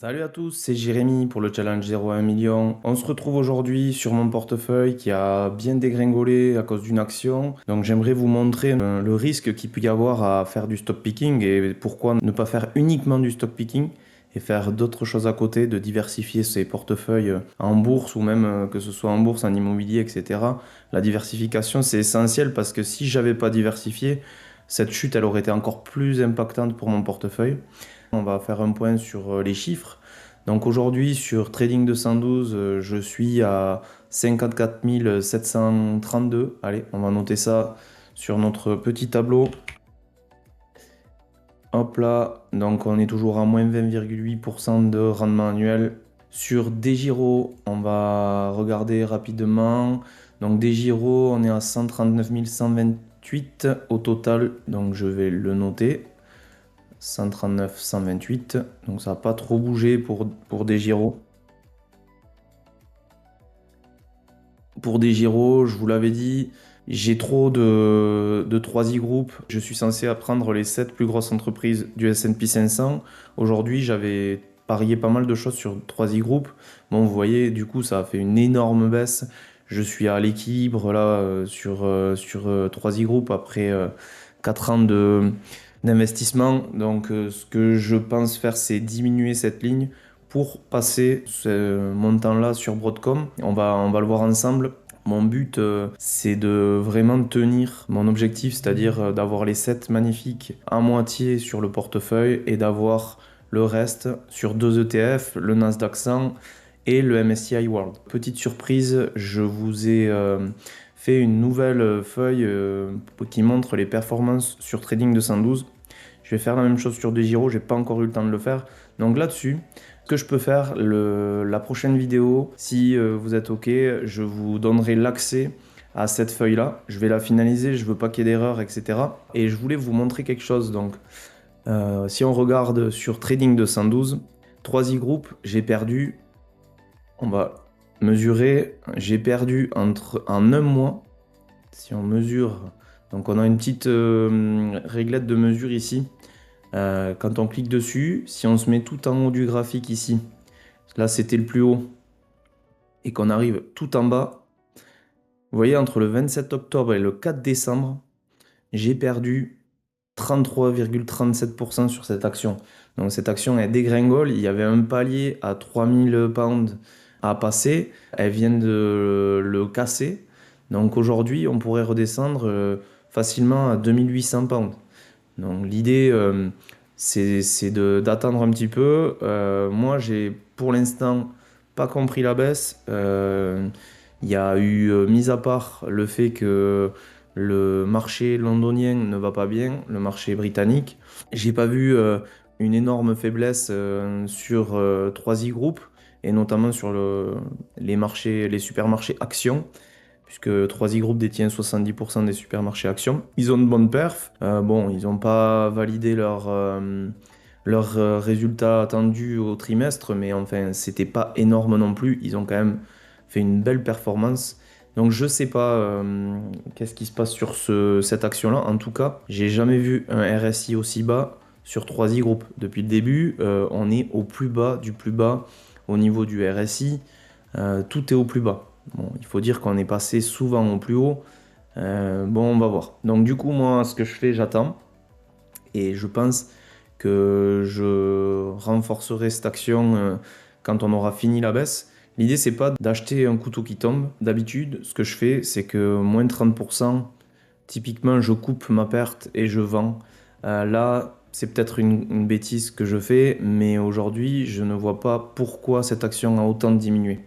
Salut à tous, c'est Jérémy pour le challenge 0 à 1 million. On se retrouve aujourd'hui sur mon portefeuille qui a bien dégringolé à cause d'une action. Donc j'aimerais vous montrer le risque qu'il peut y avoir à faire du stock picking et pourquoi ne pas faire uniquement du stock picking et faire d'autres choses à côté, de diversifier ses portefeuilles en bourse ou même que ce soit en bourse, en immobilier, etc. La diversification c'est essentiel parce que si j'avais pas diversifié, cette chute elle aurait été encore plus impactante pour mon portefeuille. On va faire un point sur les chiffres. Donc aujourd'hui sur Trading 212, je suis à 54 732. Allez, on va noter ça sur notre petit tableau. Hop là, donc on est toujours à moins 20,8% de rendement annuel. Sur DeGiro, on va regarder rapidement. Donc DeGiro, on est à 139 128 au total, donc je vais le noter. 139, 128, donc ça n'a pas trop bougé pour DeGiro. Pour DeGiro, je vous l'avais dit, j'ai trop de 3i Group. Je suis censé apprendre les 7 plus grosses entreprises du S&P 500. Aujourd'hui, j'avais parié pas mal de choses sur 3i Group. Bon, vous voyez, du coup, ça a fait une énorme baisse. Je suis à l'équilibre là sur 3i Group après 4 ans d'investissement. Donc, ce que je pense faire, c'est diminuer cette ligne pour passer ce montant-là sur Broadcom. On va le voir ensemble. Mon but, c'est de vraiment tenir mon objectif, c'est-à-dire d'avoir les 7 magnifiques à moitié sur le portefeuille et d'avoir le reste sur 2 ETF, le Nasdaq 100 et le MSCI World. Petite surprise, je vous ai fait une nouvelle feuille qui montre les performances sur Trading 212. Je vais faire la même chose sur DeGiro, j'ai pas encore eu le temps de le faire. Donc là-dessus, ce que je peux faire, la prochaine vidéo, si vous êtes OK, je vous donnerai l'accès à cette feuille-là. Je vais la finaliser, je veux pas qu'il y ait d'erreurs, etc. Et je voulais vous montrer quelque chose. Donc, si on regarde sur Trading 212, 3i Group, j'ai perdu, on va mesurer, j'ai perdu en un mois, si on mesure, donc on a une petite réglette de mesure ici. Quand on clique dessus, si on se met tout en haut du graphique ici, là c'était le plus haut, et qu'on arrive tout en bas, vous voyez, entre le 27 octobre et le 4 décembre, j'ai perdu 33,37% sur cette action. Donc cette action est dégringole, il y avait un palier à 3000 pounds à passer, elle vient de le casser. Donc aujourd'hui, on pourrait redescendre facilement à 2800 pounds. Donc l'idée, c'est d'attendre un petit peu. Moi, j'ai pour l'instant pas compris la baisse. Il y a eu, mis à part le fait que le marché londonien ne va pas bien, le marché britannique, j'ai pas vu une énorme faiblesse sur 3i Group et notamment sur les marchés, les supermarchés actions puisque 3i Group détient 70% des supermarchés actions. Ils ont de bonnes perfs. Bon, ils n'ont pas validé leurs résultats attendus au trimestre, mais enfin, c'était pas énorme non plus. Ils ont quand même fait une belle performance. Donc je sais pas qu'est-ce qui se passe sur cette action-là. En tout cas, j'ai jamais vu un RSI aussi bas sur 3i Group. Depuis le début, on est au plus bas du plus bas au niveau du RSI. Tout est au plus bas. Bon, il faut dire qu'on est passé souvent au plus haut. Bon, on va voir. Donc du coup, moi, ce que je fais, j'attends. Et je pense que je renforcerai cette action quand on aura fini la baisse. L'idée, c'est pas d'acheter un couteau qui tombe. D'habitude, ce que je fais, c'est que moins 30%, typiquement, je coupe ma perte et je vends. Là, c'est peut-être une bêtise que je fais, mais aujourd'hui, je ne vois pas pourquoi cette action a autant diminué.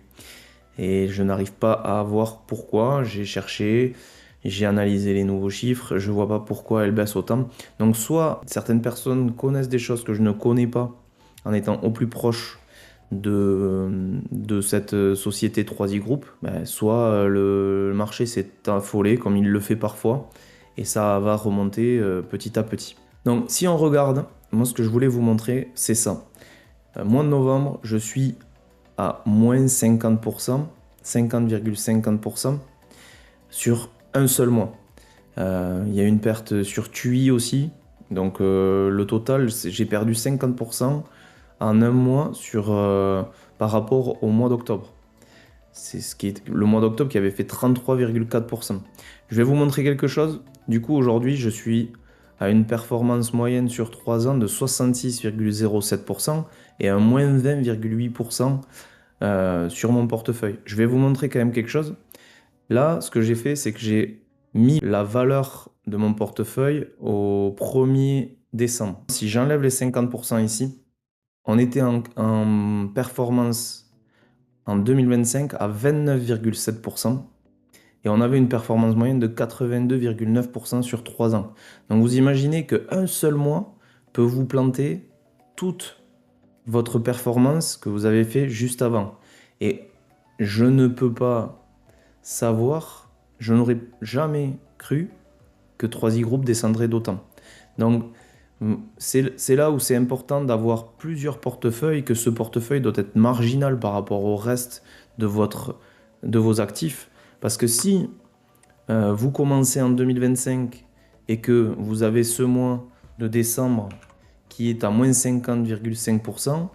Et je n'arrive pas à voir pourquoi. J'ai cherché, j'ai analysé les nouveaux chiffres, je vois pas pourquoi elle baisse autant. Donc soit certaines personnes connaissent des choses que je ne connais pas en étant au plus proche de cette société 3i Group, ben, soit le marché s'est affolé comme il le fait parfois et ça va remonter petit à petit. Donc si on regarde, moi ce que je voulais vous montrer, c'est ça. Mois de novembre, je suis à moins 50%, 50,50% sur un seul mois. Il y a une perte sur TUI aussi. Donc le total, j'ai perdu 50% en un mois par rapport au mois d'octobre. C'est le mois d'octobre qui avait fait 33,4%. Je vais vous montrer quelque chose. Du coup, aujourd'hui, je suis à une performance moyenne sur 3 ans de 66,07% et un moins 20,8% sur mon portefeuille. Je vais vous montrer quand même quelque chose. Là, ce que j'ai fait, c'est que j'ai mis la valeur de mon portefeuille au 1er décembre. Si j'enlève les 50% ici, on était en performance en 2025 à 29,7% et on avait une performance moyenne de 82,9% sur 3 ans. Donc vous imaginez qu'un seul mois peut vous planter toute votre performance que vous avez fait juste avant. Et je ne peux pas savoir, je n'aurais jamais cru que 3i Group descendrait d'autant. Donc c'est là où c'est important d'avoir plusieurs portefeuilles, que ce portefeuille doit être marginal par rapport au reste de vos actifs. Parce que si vous commencez en 2025 et que vous avez ce mois de décembre qui est à moins 50,5%,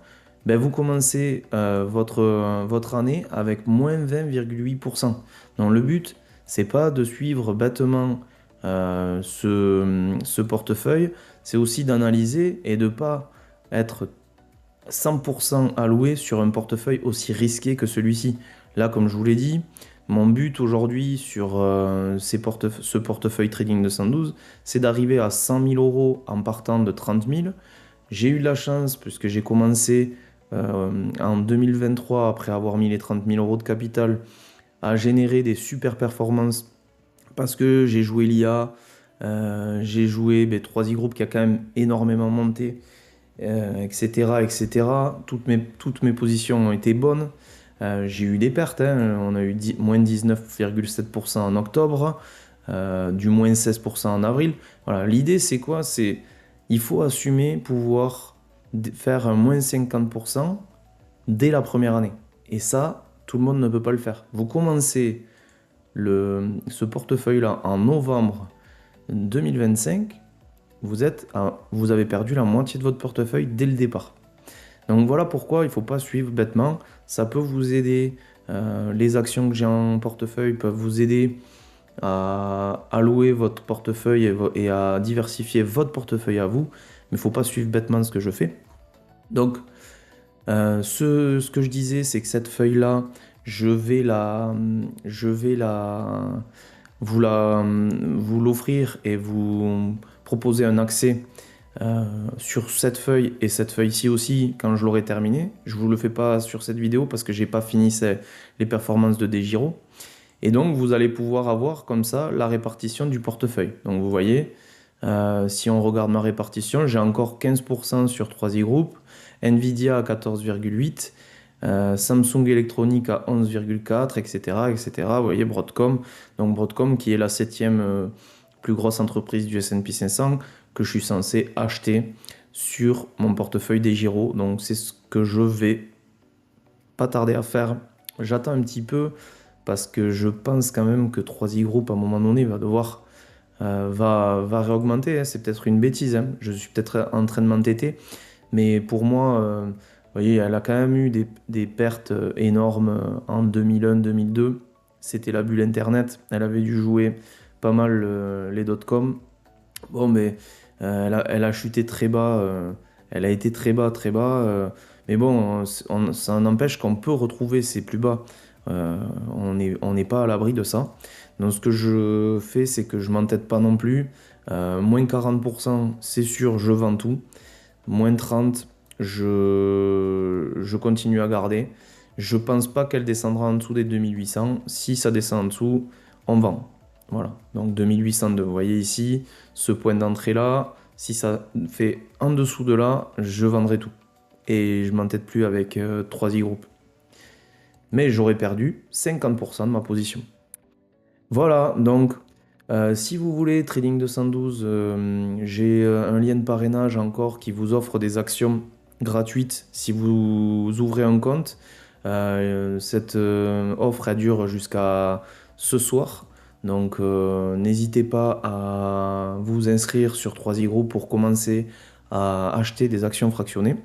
ben vous commencez votre année avec moins 20,8%. Donc le but, c'est pas de suivre bêtement ce portefeuille, c'est aussi d'analyser et de ne pas être 100% alloué sur un portefeuille aussi risqué que celui-ci. Là, comme je vous l'ai dit, mon but aujourd'hui sur ce portefeuille trading de 112, c'est d'arriver à 100 000 euros en partant de 30 000. J'ai eu de la chance puisque j'ai commencé en 2023, après avoir mis les 30 000 euros de capital, à générer des super performances parce que j'ai joué l'IA, j'ai joué 3i Group qui a quand même énormément monté, etc., etc. Toutes mes positions ont été bonnes. J'ai eu des pertes, hein. On a eu moins 19,7% en octobre, du moins 16% en avril. Voilà, l'idée c'est quoi? Il faut assumer pouvoir faire un moins 50% dès la première année. Et ça, tout le monde ne peut pas le faire. Vous commencez ce portefeuille-là en novembre 2025, vous avez perdu la moitié de votre portefeuille dès le départ. Donc voilà pourquoi il ne faut pas suivre bêtement. Ça peut vous aider. Les actions que j'ai en portefeuille peuvent vous aider à allouer votre portefeuille et à diversifier votre portefeuille à vous. Mais il ne faut pas suivre bêtement ce que je fais. Donc, ce que je disais, c'est que cette feuille-là, je vais vous l'offrir et vous proposer un accès sur cette feuille et cette feuille-ci aussi quand je l'aurai terminé. Je ne vous le fais pas sur cette vidéo parce que j'ai pas fini les performances de DEGIRO. Et donc vous allez pouvoir avoir comme ça la répartition du portefeuille. Donc vous voyez, si on regarde ma répartition, j'ai encore 15% sur 3i Group, Nvidia à 14,8%, Samsung Electronics à 11,4%, etc., etc. Vous voyez Broadcom, donc Broadcom qui est la 7e plus grosse entreprise du S&P 500 que je suis censé acheter sur mon portefeuille DEGIRO. Donc c'est ce que je vais pas tarder à faire. J'attends un petit peu parce que je pense quand même que 3i Group à un moment donné va réaugmenter, hein. C'est peut-être une bêtise, hein. Je suis peut-être en train de m'entêter, mais pour moi, vous voyez, elle a quand même eu des pertes énormes en 2001-2002. C'était la bulle Internet. Elle avait dû jouer pas mal les dot-com. Bon, mais elle a chuté très bas. Elle a été très bas, très bas. Mais bon, ça n'empêche qu'on peut retrouver ses plus bas. On n'est pas à l'abri de ça. Donc ce que je fais, c'est que je m'entête pas non plus. Moins 40%, c'est sûr, je vends tout. Moins 30%, je continue à garder. Je pense pas qu'elle descendra en dessous des 2800. Si ça descend en dessous, on vend. Voilà, donc 2802. Vous voyez ici, ce point d'entrée là, si ça fait en dessous de là, je vendrai tout. Et je m'entête plus avec 3i Group. Mais j'aurais perdu 50% de ma position. Voilà, donc si vous voulez Trading 212, j'ai un lien de parrainage encore qui vous offre des actions gratuites si vous ouvrez un compte. Cette offre elle dure jusqu'à ce soir. Donc n'hésitez pas à vous inscrire sur 3i Group pour commencer à acheter des actions fractionnées.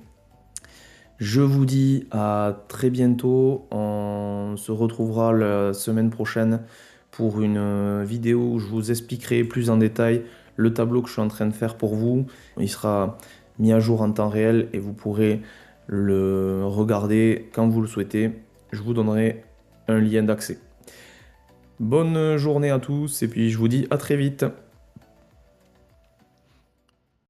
Je vous dis à très bientôt. On se retrouvera la semaine prochaine pour une vidéo où je vous expliquerai plus en détail le tableau que je suis en train de faire pour vous. Il sera mis à jour en temps réel et vous pourrez le regarder quand vous le souhaitez. Je vous donnerai un lien d'accès. Bonne journée à tous et puis je vous dis à très vite.